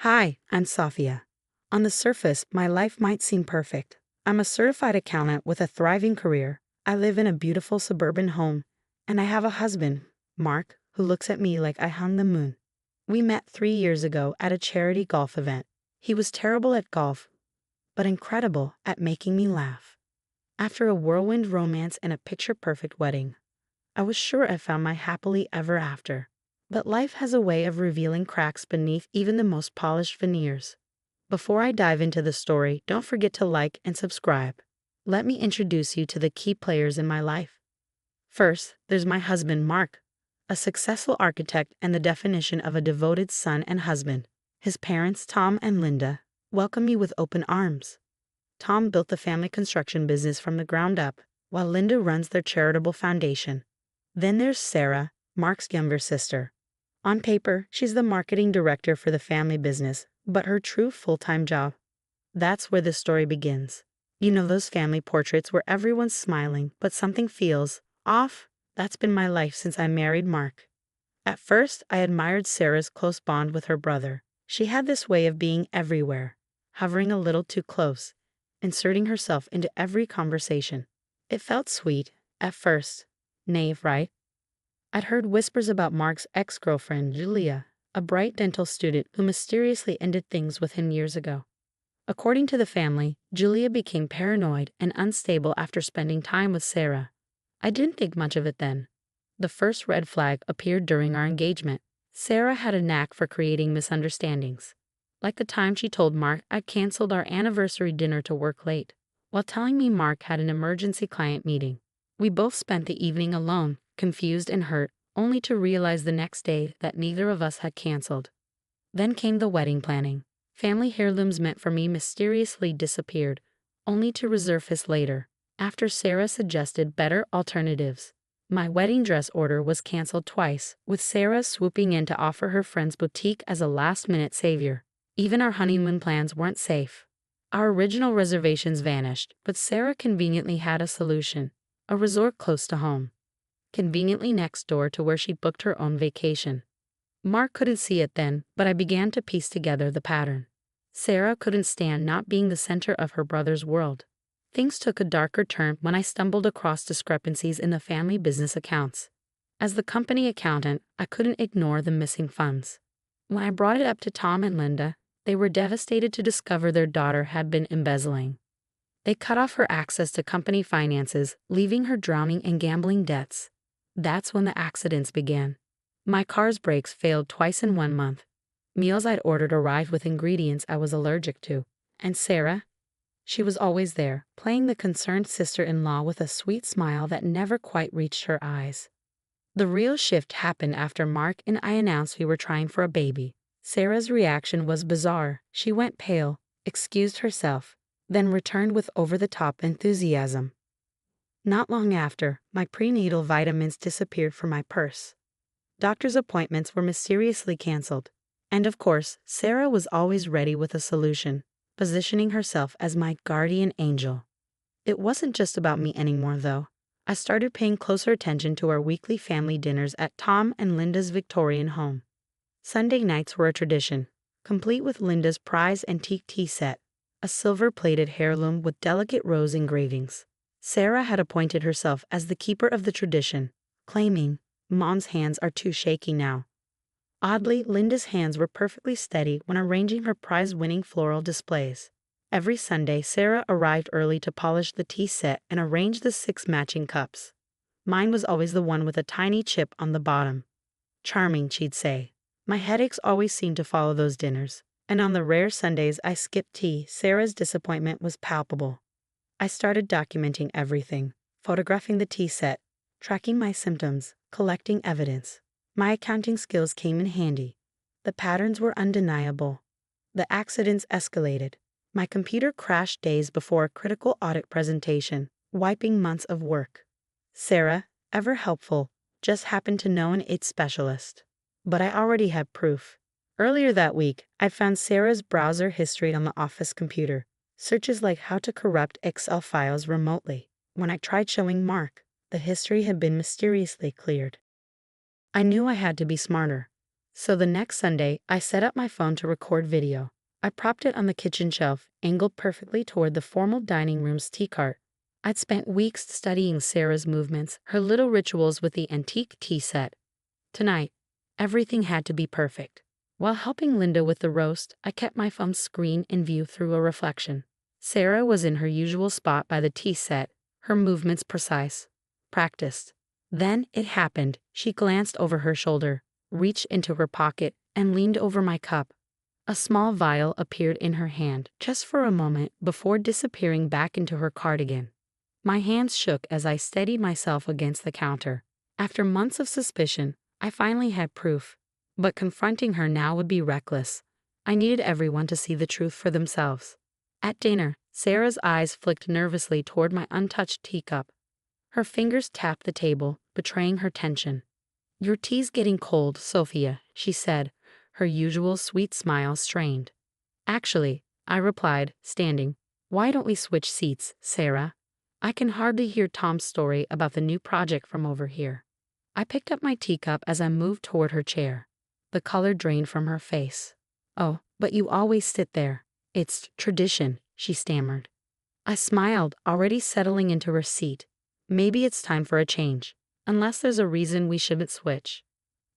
Hi, I'm Safia. On the surface, my life might seem perfect. I'm a certified accountant with a thriving career. I live in a beautiful suburban home, and I have a husband, Mark, who looks at me like I hung the moon. We met 3 years ago at a charity golf event. He was terrible at golf, but incredible at making me laugh. After a whirlwind romance and a picture-perfect wedding, I was sure I found my happily ever after. But life has a way of revealing cracks beneath even the most polished veneers. Before I dive into the story, don't forget to like and subscribe. Let me introduce you to the key players in my life. First, there's my husband, Mark, a successful architect and the definition of a devoted son and husband. His parents, Tom and Linda, welcome me with open arms. Tom built the family construction business from the ground up, while Linda runs their charitable foundation. Then there's Sarah, Mark's younger sister. On paper, she's the marketing director for the family business, but her true full-time job. That's where the story begins. You know those family portraits where everyone's smiling, but something feels off? That's been my life since I married Mark. At first, I admired Sarah's close bond with her brother. She had this way of being everywhere, hovering a little too close, inserting herself into every conversation. It felt sweet, at first. Naive, right? I'd heard whispers about Mark's ex-girlfriend, Julia, a bright dental student who mysteriously ended things with him years ago. According to the family, Julia became paranoid and unstable after spending time with Sarah. I didn't think much of it then. The first red flag appeared during our engagement. Sarah had a knack for creating misunderstandings. Like the time she told Mark I canceled our anniversary dinner to work late, while telling me Mark had an emergency client meeting. We both spent the evening alone, confused and hurt, only to realize the next day that neither of us had canceled. Then came the wedding planning. Family heirlooms meant for me mysteriously disappeared, only to resurface later, after Sarah suggested better alternatives. My wedding dress order was canceled twice, with Sarah swooping in to offer her friend's boutique as a last-minute savior. Even our honeymoon plans weren't safe. Our original reservations vanished, but Sarah conveniently had a solution: a resort close to home, conveniently next door to where she booked her own vacation. Mark couldn't see it then, but I began to piece together the pattern. Sarah couldn't stand not being the center of her brother's world. Things took a darker turn when I stumbled across discrepancies in the family business accounts. As the company accountant, I couldn't ignore the missing funds. When I brought it up to Tom and Linda, they were devastated to discover their daughter had been embezzling. They cut off her access to company finances, leaving her drowning in gambling debts. That's when the accidents began. My car's brakes failed twice in 1 month. Meals I'd ordered arrived with ingredients I was allergic to. And Sarah? She was always there, playing the concerned sister-in-law with a sweet smile that never quite reached her eyes. The real shift happened after Mark and I announced we were trying for a baby. Sarah's reaction was bizarre. She went pale, excused herself, then returned with over-the-top enthusiasm. Not long after, my prenatal vitamins disappeared from my purse. Doctor's appointments were mysteriously canceled. And of course, Sarah was always ready with a solution, positioning herself as my guardian angel. It wasn't just about me anymore, though. I started paying closer attention to our weekly family dinners at Tom and Linda's Victorian home. Sunday nights were a tradition, complete with Linda's prize antique tea set, a silver-plated heirloom with delicate rose engravings. Sarah had appointed herself as the keeper of the tradition, claiming, "Mom's hands are too shaky now." Oddly, Linda's hands were perfectly steady when arranging her prize-winning floral displays. Every Sunday, Sarah arrived early to polish the tea set and arrange the 6 matching cups. Mine was always the one with a tiny chip on the bottom. Charming, she'd say. My headaches always seemed to follow those dinners, and on the rare Sundays I skipped tea, Sarah's disappointment was palpable. I started documenting everything, photographing the tea set, tracking my symptoms, collecting evidence. My accounting skills came in handy. The patterns were undeniable. The accidents escalated. My computer crashed days before a critical audit presentation, wiping months of work. Sarah, ever helpful, just happened to know an IT specialist. But I already had proof. Earlier that week, I found Sarah's browser history on the office computer. Searches like how to corrupt Excel files remotely. When I tried showing Mark, the history had been mysteriously cleared. I knew I had to be smarter. So the next Sunday, I set up my phone to record video. I propped it on the kitchen shelf, angled perfectly toward the formal dining room's tea cart. I'd spent weeks studying Sarah's movements, her little rituals with the antique tea set. Tonight, everything had to be perfect. While helping Linda with the roast, I kept my phone screen in view through a reflection. Sarah was in her usual spot by the tea set, her movements precise, practiced. Then it happened. She glanced over her shoulder, reached into her pocket, and leaned over my cup. A small vial appeared in her hand, just for a moment, before disappearing back into her cardigan. My hands shook as I steadied myself against the counter. After months of suspicion, I finally had proof. But confronting her now would be reckless. I needed everyone to see the truth for themselves. At dinner, Sarah's eyes flicked nervously toward my untouched teacup. Her fingers tapped the table, betraying her tension. "Your tea's getting cold, Sophia," she said, her usual sweet smile strained. "Actually," I replied, standing, "why don't we switch seats, Sarah? I can hardly hear Tom's story about the new project from over here." I picked up my teacup as I moved toward her chair. The color drained from her face. "Oh, but you always sit there. It's tradition," she stammered. I smiled, already settling into her seat. Maybe it's time for a change, unless there's a reason we shouldn't switch.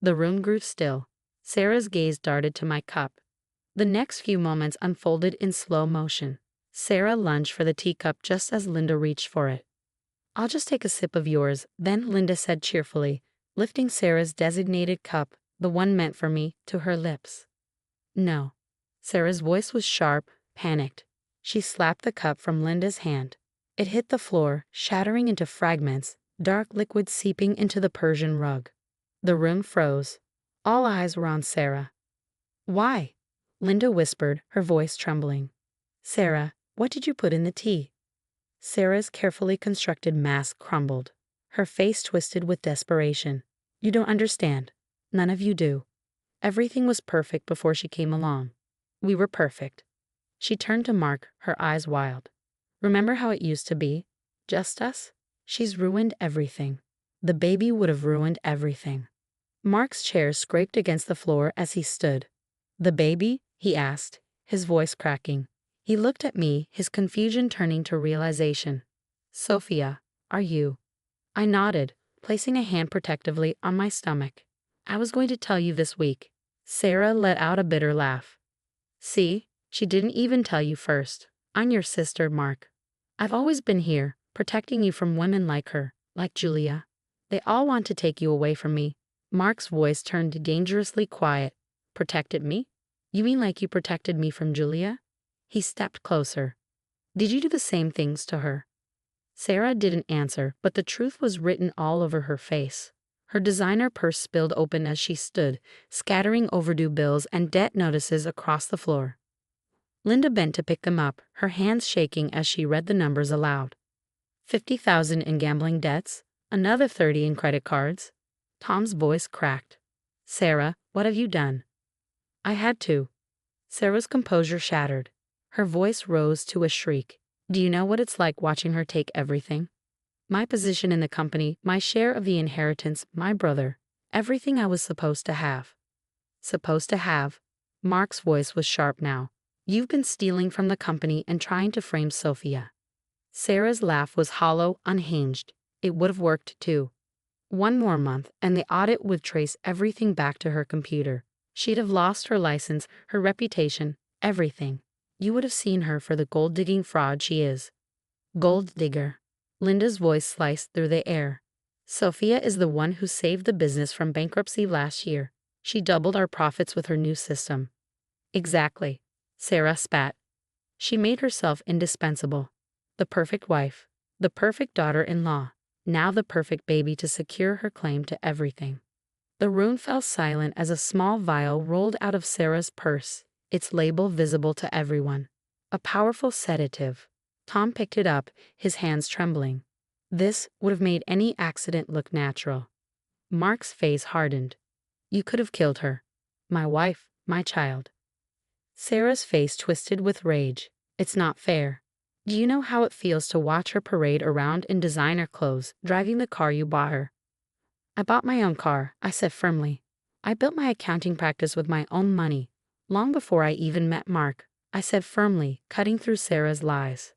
The room grew still. Sarah's gaze darted to my cup. The next few moments unfolded in slow motion. Sarah lunged for the teacup just as Linda reached for it. "I'll just take a sip of yours," then Linda said cheerfully, lifting Sarah's designated cup, the one meant for me, to her lips. "No." Sarah's voice was sharp, panicked. She slapped the cup from Linda's hand. It hit the floor, shattering into fragments, dark liquid seeping into the Persian rug. The room froze. All eyes were on Sarah. "Why?" Linda whispered, her voice trembling. "Sarah, what did you put in the tea?" Sarah's carefully constructed mask crumbled. Her face twisted with desperation. "You don't understand. None of you do. Everything was perfect before she came along. We were perfect." She turned to Mark, her eyes wild. "Remember how it used to be? Just us? She's ruined everything. The baby would have ruined everything." Mark's chair scraped against the floor as he stood. "The baby?" he asked, his voice cracking. He looked at me, his confusion turning to realization. "Sophia, are you?" I nodded, placing a hand protectively on my stomach. "I was going to tell you this week." Sarah let out a bitter laugh. "See, she didn't even tell you first. I'm your sister, Mark. I've always been here, protecting you from women like her, like Julia. They all want to take you away from me." Mark's voice turned dangerously quiet. "Protected me? You mean like you protected me from Julia?" He stepped closer. "Did you do the same things to her?" Sarah didn't answer, but the truth was written all over her face. Her designer purse spilled open as she stood, scattering overdue bills and debt notices across the floor. Linda bent to pick them up, her hands shaking as she read the numbers aloud. 50,000 in gambling debts, another 30 in credit cards. Tom's voice cracked. "Sarah, what have you done?" "I had to." Sarah's composure shattered. Her voice rose to a shriek. "Do you know what it's like watching her take everything? My position in the company, my share of the inheritance, my brother, everything I was supposed to have." "Supposed to have?" Mark's voice was sharp now. "You've been stealing from the company and trying to frame Sophia." Sarah's laugh was hollow, unhinged. "It would have worked too. One more month, and the audit would trace everything back to her computer. She'd have lost her license, her reputation, everything. You would have seen her for the gold-digging fraud she is." "Gold digger." Linda's voice sliced through the air. "Sophia is the one who saved the business from bankruptcy last year. She doubled our profits with her new system." "Exactly." Sarah spat. "She made herself indispensable. The perfect wife, the perfect daughter-in-law, now the perfect baby to secure her claim to everything." The room fell silent as a small vial rolled out of Sarah's purse, its label visible to everyone. A powerful sedative. Tom picked it up, his hands trembling. This would have made any accident look natural. Mark's face hardened. "You could have killed her. My wife, my child." Sarah's face twisted with rage. "It's not fair. Do you know how it feels to watch her parade around in designer clothes, driving the car you bought her?" "I bought my own car," I said firmly. I built my accounting practice with my own money, long before I even met Mark, I said firmly, cutting through Sarah's lies.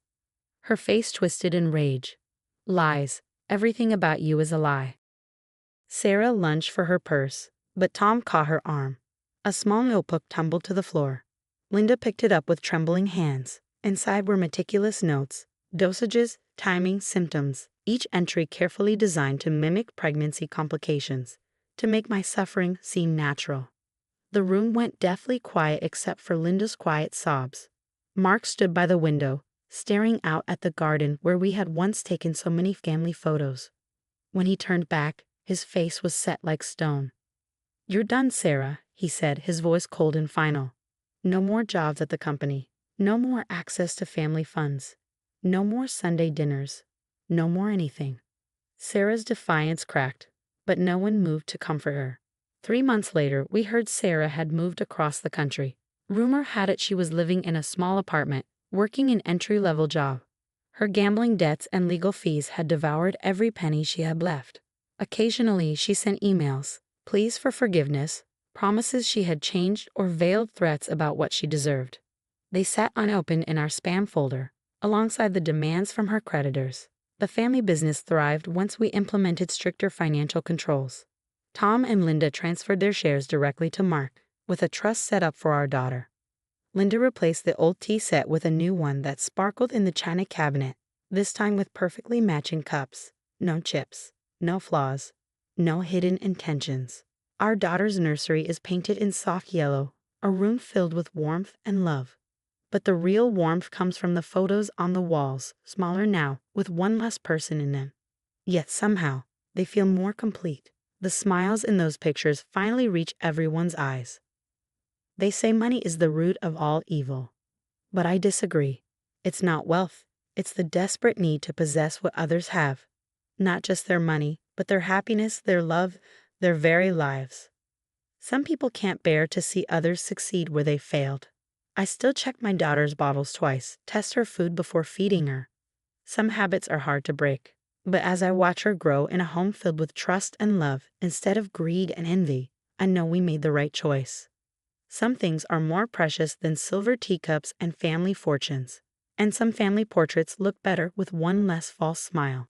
Her face twisted in rage. Lies. Everything about you is a lie. Sarah lunged for her purse, but Tom caught her arm. A small notebook tumbled to the floor. Linda picked it up with trembling hands. Inside were meticulous notes, dosages, timing, symptoms, each entry carefully designed to mimic pregnancy complications, to make my suffering seem natural. The room went deathly quiet except for Linda's quiet sobs. Mark stood by the window, staring out at the garden where we had once taken so many family photos. When he turned back, his face was set like stone. "You're done, Sarah," he said, his voice cold and final. "No more jobs at the company. No more access to family funds. No more Sunday dinners. No more anything." Sarah's defiance cracked, but no one moved to comfort her. 3 months later, we heard Sarah had moved across the country. Rumor had it she was living in a small apartment, working an entry-level job. Her gambling debts and legal fees had devoured every penny she had left. Occasionally, she sent emails, pleas for forgiveness, promises she had changed, or veiled threats about what she deserved. They sat unopened in our spam folder, alongside the demands from her creditors. The family business thrived once we implemented stricter financial controls. Tom and Linda transferred their shares directly to Mark, with a trust set up for our daughter. Linda replaced the old tea set with a new one that sparkled in the china cabinet, this time with perfectly matching cups. No chips, no flaws, no hidden intentions. Our daughter's nursery is painted in soft yellow, a room filled with warmth and love. But the real warmth comes from the photos on the walls, smaller now, with one less person in them. Yet somehow, they feel more complete. The smiles in those pictures finally reach everyone's eyes. They say money is the root of all evil. But I disagree. It's not wealth. It's the desperate need to possess what others have. Not just their money, but their happiness, their love, their very lives. Some people can't bear to see others succeed where they failed. I still check my daughter's bottles twice, test her food before feeding her. Some habits are hard to break. But as I watch her grow in a home filled with trust and love instead of greed and envy, I know we made the right choice. Some things are more precious than silver teacups and family fortunes. And some family portraits look better with one less false smile.